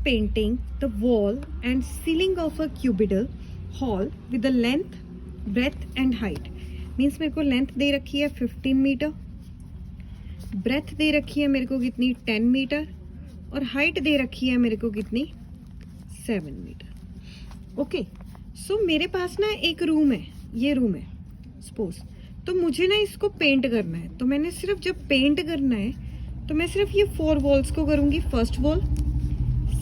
painting the wall and ceiling of a cubicle hall with the length, breadth and height. Means मेरे को length दे रखी है 15 metre, breath दे रखी है मेरे को कितनी 10 मीटर और हाइट दे रखी है मेरे को कितनी 7 मीटर. ओके, सो मेरे पास ना एक रूम है, ये रूम है सपोज, तो मुझे ना इसको पेंट करना है. तो मैंने सिर्फ जब पेंट करना है तो मैं सिर्फ ये 4 वॉल्स को करूँगी, फर्स्ट वॉल,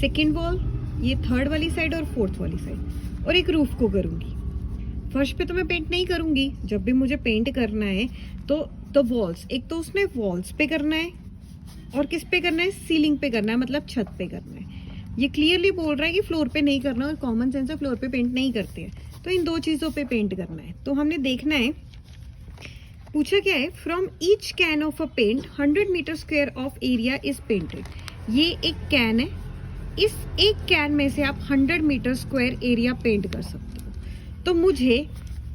सेकेंड वॉल, ये थर्ड वाली साइड और फोर्थ वाली साइड, और एक रूफ को करूँगी. फर्श पे तो मैं पेंट नहीं करूँगी. जब भी मुझे पेंट करना है तो वॉल्स, एक तो उसने वॉल्स पे करना है और किस पे करना है, सीलिंग पे करना है, मतलब छत पे करना है. ये क्लियरली बोल रहा है कि फ्लोर पे नहीं करना, और कॉमन सेंस है फ्लोर पे पेंट नहीं करते हैं. तो इन दो चीज़ों पे पेंट करना है. तो हमने देखना है, पूछा क्या है, from each can of a paint 100 metre square of area is painted. ये एक कैन है, इस एक कैन में से आप 100 मीटर स्क्वायर एरिया पेंट कर सकते हो. तो मुझे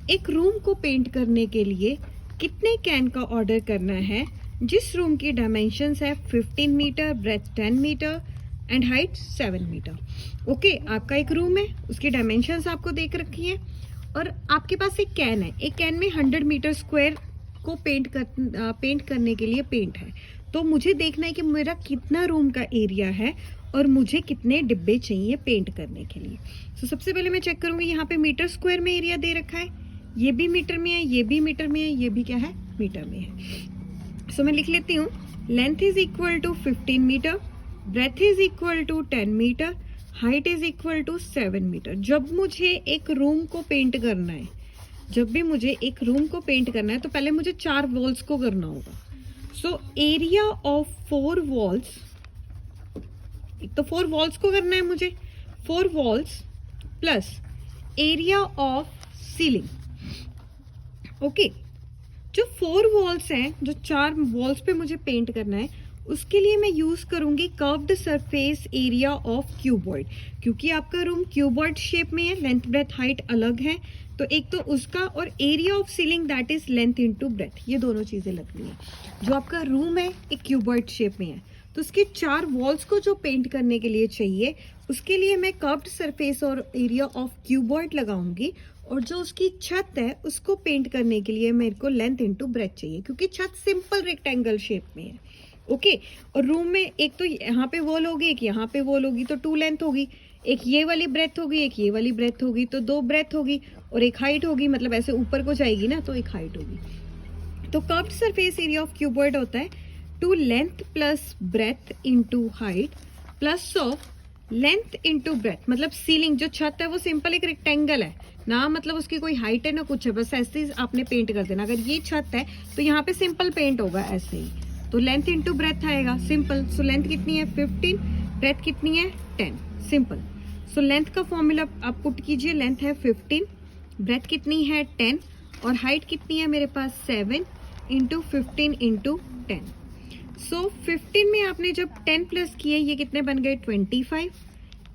एक रूम को पेंट करने के लिए कितने कैन का ऑर्डर करना है, जिस रूम की डायमेंशंस है 15 metre, breadth 10 metre and height 7 metre. Okay, आपका एक रूम है, उसकी डायमेंशंस आपको देख रखी है और आपके पास एक कैन है. एक कैन में 100 मीटर स्क्वायर को पेंट करने के लिए पेंट है. तो मुझे देखना है कि मेरा कितना रूम का एरिया है और मुझे कितने डिब्बे चाहिए पेंट करने के लिए. तो सबसे पहले मैं चेक करूंगी, यहाँ पे मीटर स्क्वायर में एरिया दे रखा है, ये भी मीटर में है, ये भी मीटर में है, ये भी क्या है, मीटर में है. सो मैं लिख लेती हूँ, length is equal to 15 metre, breadth is equal to 10 metre, height is equal to 7 metre. जब मुझे एक रूम को पेंट करना है, जब भी मुझे एक रूम को पेंट करना है तो पहले मुझे 4 वॉल्स को करना होगा. सो एरिया ऑफ 4 वॉल्स, एक तो 4 वॉल्स को करना है मुझे, 4 walls plus area of ceiling. Okay, जो 4 वॉल्स हैं, जो 4 वॉल्स पे मुझे पेंट करना है, उसके लिए मैं यूज करूंगी curved surface area of cuboid. क्योंकि आपका रूम क्यूबॉइड शेप में है, लेंथ ब्रेथ हाइट अलग है, तो एक तो उसका और area of ceiling that is length into breath, ये दोनों चीजें लगनी है. जो आपका रूम है एक क्यूबॉइड शेप में है, तो उसके 4 वॉल्स को जो पेंट करने के लिए चाहिए, उसके लिए मैं कर्व्ड सरफेस और एरिया ऑफ क्यूबॉइड लगाऊंगी. और जो उसकी छत है उसको पेंट करने के लिए मेरे को लेंथ इनटू ब्रेथ चाहिए, क्योंकि छत सिंपल रेक्टेंगल शेप में है. ओके, और रूम में एक तो यहाँ पे वॉल होगी, एक यहाँ पे वॉल होगी, तो 2 लेंथ होगी, एक ये वाली ब्रेथ होगी, एक ये वाली ब्रेथ होगी, तो 2 ब्रेथ होगी और एक हाइट होगी, मतलब ऐसे ऊपर को जाएगी ना, तो एक हाइट होगी. तो curved surface area of cuboid होता है two length plus breadth into height plus of length into breadth. मतलब सीलिंग जो छत है वो सिंपल एक रेक्टेंगल है ना, मतलब उसकी कोई हाइट है ना कुछ है, बस ऐसे ही आपने पेंट कर देना. अगर ये छत है तो यहाँ पे सिंपल पेंट होगा ऐसे ही, तो लेंथ इनटू ब्रेथ आएगा सिंपल. सो लेंथ कितनी है 15, ब्रेथ कितनी है 10, सिंपल. सो लेंथ का फॉर्मूला आप पुट कीजिए, लेंथ है 15, ब्रेथ कितनी है 10 और हाइट कितनी है मेरे पास 7 इंटू 15 इंटू 10. सो 15 में आपने जब 10 प्लस किए, ये कितने बन गए 25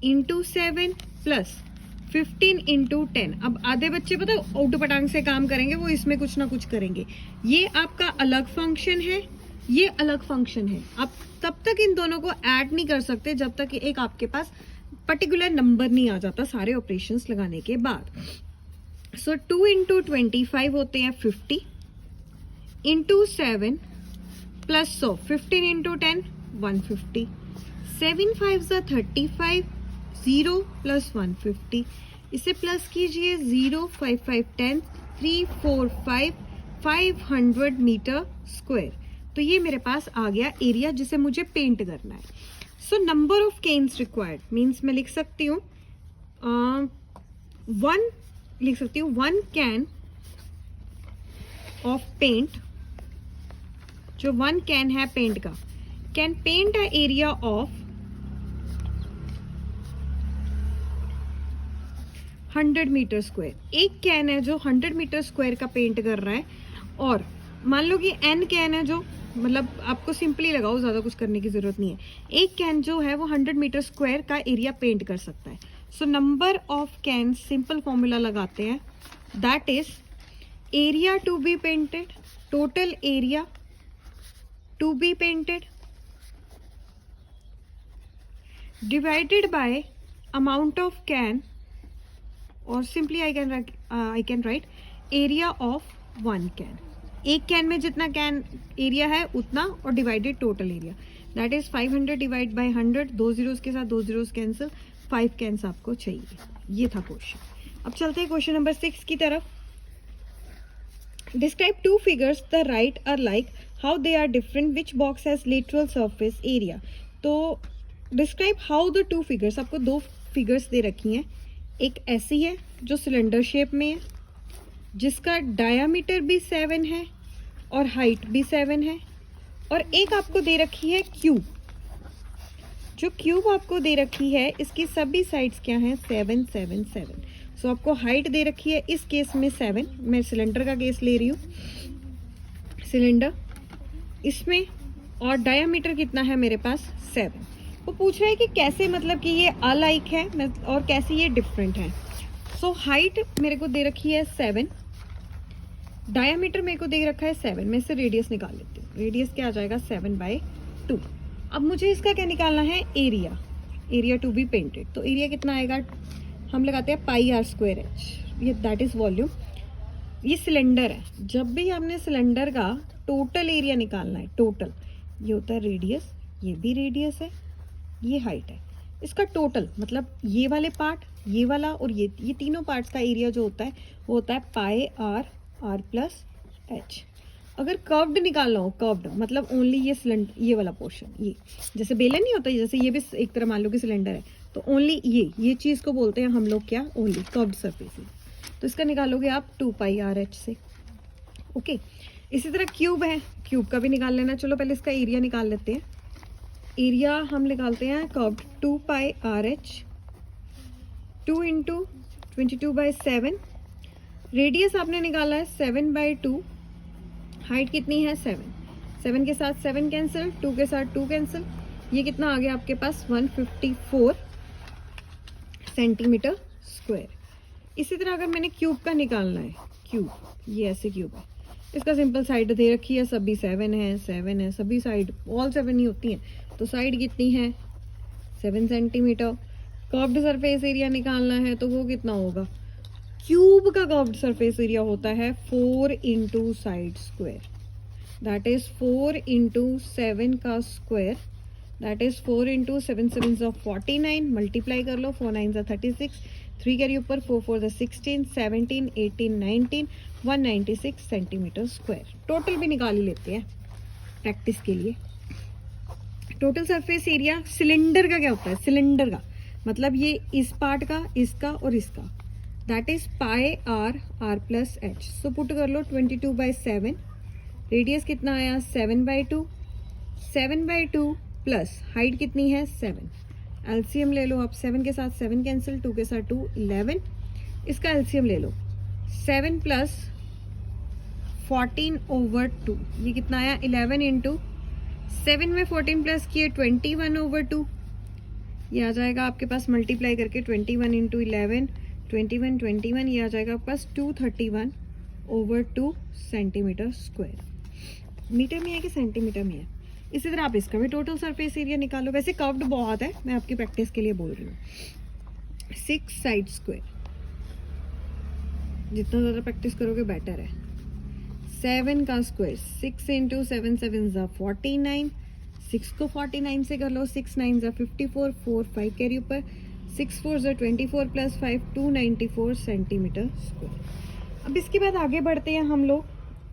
इंटू 7 प्लस 15 इंटू 10. अब आधे बच्चे पता औटो पटांग से काम करेंगे, वो इसमें कुछ ना कुछ करेंगे. ये आपका अलग फंक्शन है, ये अलग फंक्शन है. आप तब तक इन दोनों को ऐड नहीं कर सकते जब तक एक आपके पास पर्टिकुलर नंबर नहीं आ जाता सारे ऑपरेशंस लगाने के बाद. सो 2 इंटू 25 होते हैं 50 इंटू 7 प्लस 15 इंटू 10 150, 7 5 35, 0 प्लस 150. इसे प्लस कीजिए, 0 5 5 10, 3 4 5, 500 मीटर स्क्वायर. तो ये मेरे पास आ गया एरिया जिसे मुझे पेंट करना है. So number of cans required means मैं लिख सकती हूँ 1, लिख सकती हूँ 1 कैन ऑफ पेंट. जो 1 कैन है पेंट का, can paint a area of 100 metre square. एक कैन है जो 100 मीटर स्क्वायर का पेंट कर रहा है, और मान लो कि n कैन है, जो मतलब आपको सिंपली लगाओ, ज़्यादा कुछ करने की ज़रूरत नहीं है. एक कैन जो है वो 100 मीटर स्क्वायर का एरिया पेंट कर सकता है. So number of can, simple formula लगाते हैं, that is area to be painted, total area to be painted divided by amount of can, और simply I can write area of one can. एक can में जितना can area है उतना, और divided total area, that is 500 divide by 100। 2 zeros के साथ 2 zeros cancel, 5 cans आपको चाहिए। ये था क्वेश्चन। अब चलते हैं क्वेश्चन नंबर 6 की तरफ। Describe two figures the right are like, how they are different, which box has lateral surface area. तो describe how the two figures, आपको दो फिगर्स दे रखी हैं। एक ऐसी है जो सिलेंडर शेप में है, जिसका डायामीटर भी 7 है और हाइट भी 7 है, और एक आपको दे रखी है क्यूब। जो क्यूब आपको दे रखी है इसकी सभी साइड्स क्या हैं, 7 7 7। सो आपको हाइट दे रखी है इस केस में 7, मैं सिलेंडर का केस ले रही हूँ, सिलेंडर इसमें, और डायामीटर कितना है मेरे पास 7। वो पूछ रहा है कि कैसे, मतलब कि ये अलाइक है और कैसे ये डिफरेंट है। सो हाइट मेरे को दे रखी है 7, डायामीटर मेरे को दे रखा है 7। मैं इससे रेडियस निकाल लेती हूँ। रेडियस क्या आ जाएगा, 7/2। अब मुझे इसका क्या निकालना है, area, area to be painted. तो एरिया कितना आएगा, हम लगाते हैं πr²h, ये दैट इज वॉल्यूम। ये सिलेंडर है, जब भी आपने सिलेंडर का टोटल एरिया निकालना है, टोटल, ये होता है रेडियस, ये भी रेडियस है, ये हाइट है, इसका टोटल मतलब ये वाले पार्ट, ये वाला और ये तीनों पार्ट्स का एरिया जो होता है वो होता है πr+h। अगर कर्व्ड निकालना हो, कर्व्ड मतलब ओनली ये सिलेंडर, ये वाला पोर्शन, ये जैसे बेलन नहीं होता, जैसे ये भी एक तरह मान लो कि सिलेंडर है, तो ओनली ये चीज़ को बोलते हैं हम लोग क्या, ओनली कर्व्ड सरफेस। तो इसका निकालोगे आप 2πr/h से। ओके, इसी तरह क्यूब है, क्यूब का भी निकाल लेना। चलो पहले इसका एरिया निकाल लेते हैं। एरिया हम निकालते हैं कर्व्ड 2πr/h, 2 × 22/7। रेडियस आपने निकाला है 7/2, हाइट कितनी है 7, 7 के साथ 7 कैंसिल, 2 के साथ 2 कैंसिल, ये कितना आ गया आपके पास 154 सेंटीमीटर स्क्वायर। इसी तरह अगर मैंने क्यूब का निकालना है, क्यूब ये ऐसे क्यूब है, इसका सिंपल साइड दे रखी है, सभी 7 है, 7 है, सभी साइड ऑल 7 ही होती हैं, तो साइड कितनी है 7 सेंटीमीटर। कर्व्ड सरफेस एरिया निकालना है तो वो कितना होगा, क्यूब का कर्व्ड सरफेस एरिया होता है 4 × साइड स्क्वायर, दैट इज 4 × 7 का स्क्वायर, दैट इज 4 × 7 7 49, मल्टीप्लाई कर लो, 4 9 36, 3 कैरी ऊपर, 4 4 16, 17 18 19, 196 सेंटीमीटर स्क्वायर। टोटल भी निकाल ही लेते हैं प्रैक्टिस के लिए। टोटल सरफेस एरिया सिलेंडर का क्या होता है, सिलेंडर का मतलब ये इस पार्ट का, इसका और इसका, that is πr+h। So put कर लो 22/7, रेडियस कितना आया 7/2, 7/2 प्लस हाइट कितनी है 7, एलसीएम ले लो आप, 7 के साथ 7 कैंसिल, 2 के साथ 2 11, इसका एलसीएम ले लो, 7 + 14/2, ये कितना आया 11 × 7 में 14 प्लस किए 21/2, ये आ जाएगा आपके पास मल्टीप्लाई करके 21 × 11, 21 21, ये आ जाएगा आपके पास 231/2 सेंटीमीटर स्क्वायर। मीटर में है कि सेंटीमीटर में है। इसी तरह आप इसका भी टोटल सरफेस एरिया निकालो। वैसे कर्व्ड बहुत है, मैं आपकी प्रैक्टिस के लिए बोल रही हूँ। 6 साइड स्क्वायर, जितना ज़्यादा प्रैक्टिस करोगे बेटर है। 7 का स्क्वायर, 6 × 7 7 49, 6 को 49 से कर लो, 6 9 54, 4 5 कैरी ऊपर, 6 4 24 + 5 294 सेंटीमीटर स्क्वायर। अब इसके बाद आगे बढ़ते हैं हम लोग।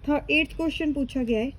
8th क्वेश्चन पूछा गया है,